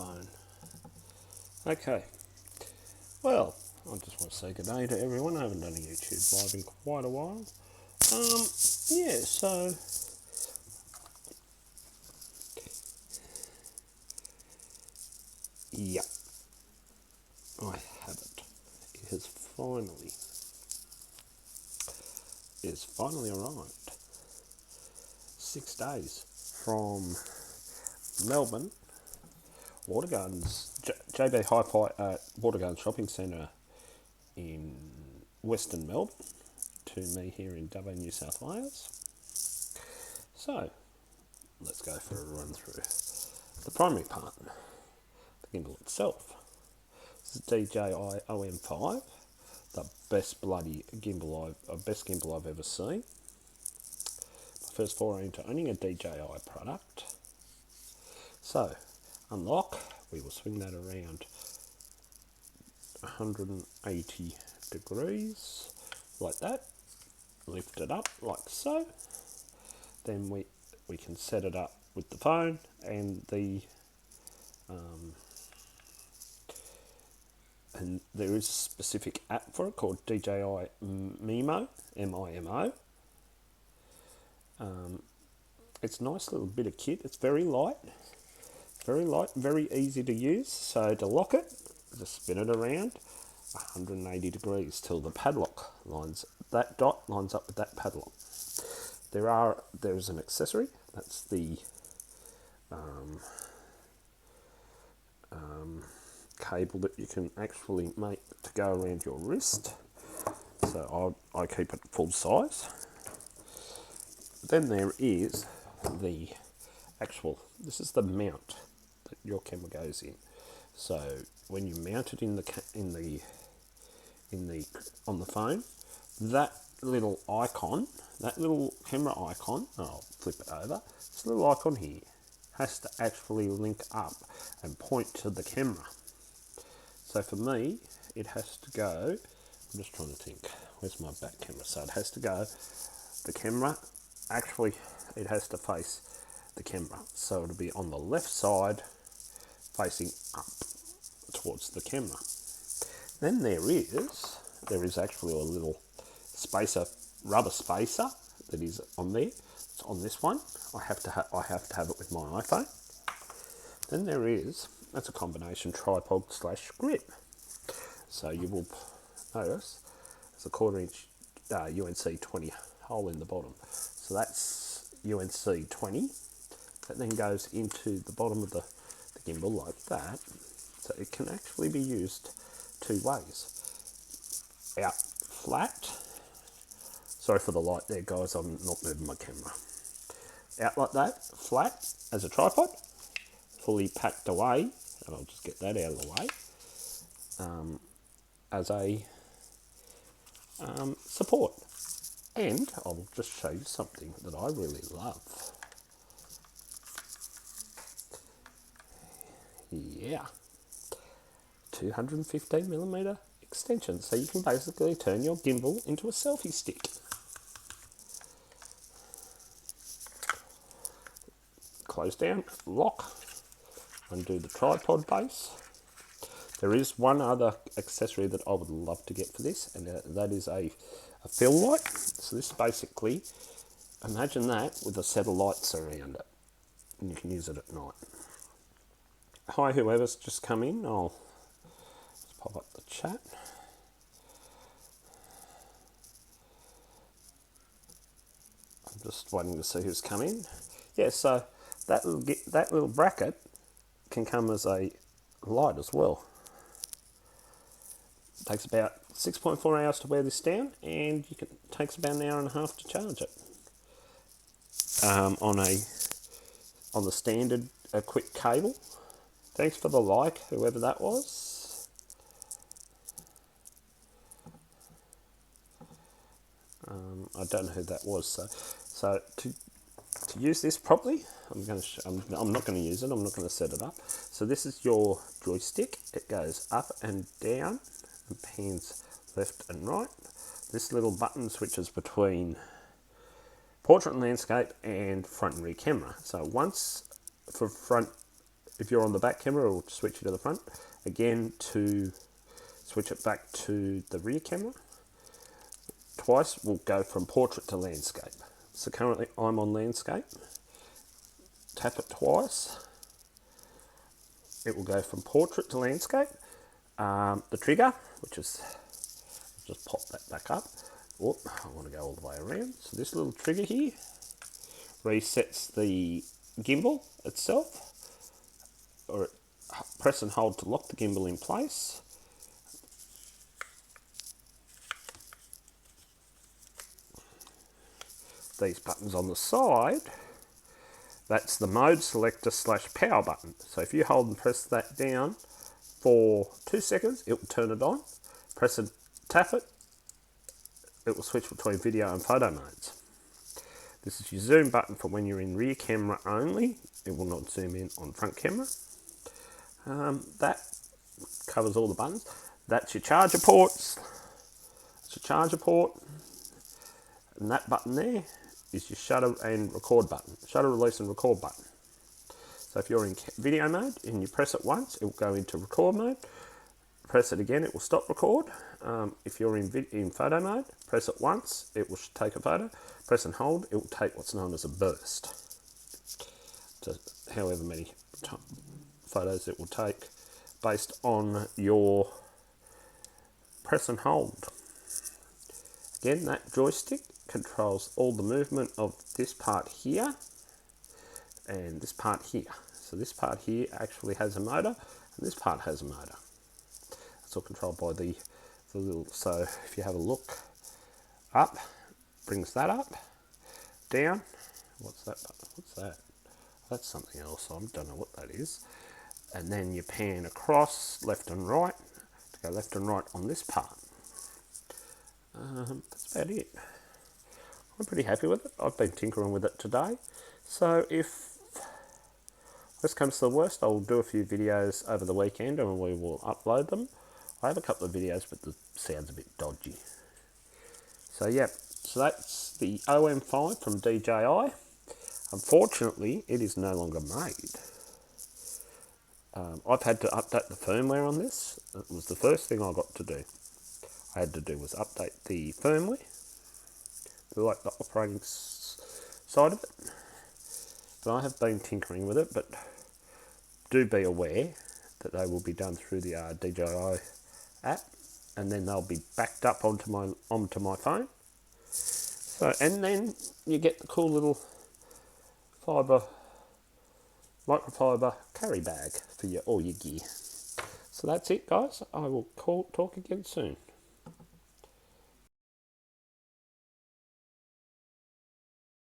phone. Okay, well, I just want to say good day to everyone. I haven't done a YouTube live in quite a while. Yeah, so yeah, I have it. It has finally arrived. 6 days from Melbourne, Water Gardens, JB Hi-Fi at Water Gardens Shopping Centre in Western Melbourne to me here in Dubbo, New South Wales. So, let's go for a run through the primary part, the gimbal itself. This is DJI OM5, the best gimbal I've ever seen. My first foray into owning a DJI product. So, unlock, we will swing that around 180 degrees, like that. Lift it up like so. Then we can set it up with the phone and there is a specific app for it called DJI Mimo, M-I-M-O. It's a nice little bit of kit. It's very light, very easy to use. So to lock it, just spin it around 180 degrees till the padlock that dot lines up with that padlock. There is an accessory. That's the cable that you can actually make to go around your wrist. So I keep it full size. Then there is the this is the mount that your camera goes in. So when you mount it on the phone, that little camera icon, I'll flip it over, this little icon here has to actually link up and point to the camera. So for me, it has to go, I'm just trying to think, where's my back camera? So it has to go, the camera, actually it has to face the camera. So it'll be on the left side facing up towards the camera. Then there is actually a little rubber spacer that is on there. It's on this one. I have to have it with my iPhone. Then that's a combination tripod / grip. So you will notice there's a 1/4 inch UNC 20 hole in the bottom. So that's UNC 20. That then goes into the bottom of the gimbal like that. So it can actually be used two ways. Out flat. Sorry for the light there, guys. I'm not moving my camera. Out like that, flat as a tripod, fully packed away, and I'll just get that out of the way, as a support. And I'll just show you something that I really love. Yeah, 215mm extension, so you can basically turn your gimbal into a selfie stick. Close down, lock, undo the tripod base. There is one other accessory that I would love to get for this, and that is a fill light. So this basically, imagine that with a set of lights around it, and you can use it at night. Hi, whoever's just come in, I'll just pop up the chat. I'm just waiting to see who's come in. Yeah, so that little bracket can come as a light as well. It takes about 6.4 hours to wear this down, and it takes about an hour and a half to charge it. On the standard quick cable. Thanks for the like, whoever that was. I don't know who that was. So to use this properly, I'm not going to use it. I'm not going to set it up. So this is your joystick. It goes up and down and pans left and right. This little button switches between portrait and landscape and front and rear camera. So once for front If you're on the back camera, it'll switch you to the front. Again, to switch it back to the rear camera, twice will go from portrait to landscape. So currently I'm on landscape. Tap it twice. It will go from portrait to landscape. The trigger, which is, just pop that back up. Oh, I want to go all the way around. So this little trigger here resets the gimbal itself, or press and hold to lock the gimbal in place. These buttons on the side, that's the mode selector / power button. So if you hold and press that down for 2 seconds, it will turn it on. Press and tap it, it will switch between video and photo modes. This is your zoom button for when you're in rear camera only. It will not zoom in on front camera. That covers all the buttons. That's your charger ports. That's your charger port. And that button there is your shutter and record button. Shutter, release and record button. So if you're in video mode and you press it once, it will go into record mode. Press it again, it will stop record. If you're in photo mode, press it once, it will take a photo. Press and hold, it will take what's known as a burst. So however many photos it will take based on your press and hold. Again, that joystick controls all the movement of this part here and this part here. So this part here actually has a motor and this part has a motor. It's all controlled by the little, so if you have a look up, brings that up, down, what's that button? What's that? That's something else, I don't know what that is. And then you pan across left and right to go left and right on this part. That's about it. I'm pretty happy with it. I've been tinkering with it today. So if worst comes to the worst, I'll do a few videos over the weekend and we will upload them. I have a couple of videos, but the sound's a bit dodgy. So yeah, so that's the OM5 from DJI. Unfortunately, it is no longer made. I've had to update the firmware on this. It was the first thing I got to do. I had to do was update the firmware, like the operating side of it. But I have been tinkering with it, but do be aware that they will be done through the DJI app, and then they'll be backed up onto my phone. So, and then you get the cool little microfiber carry bag for all your gear. So that's it, guys. I will talk again soon.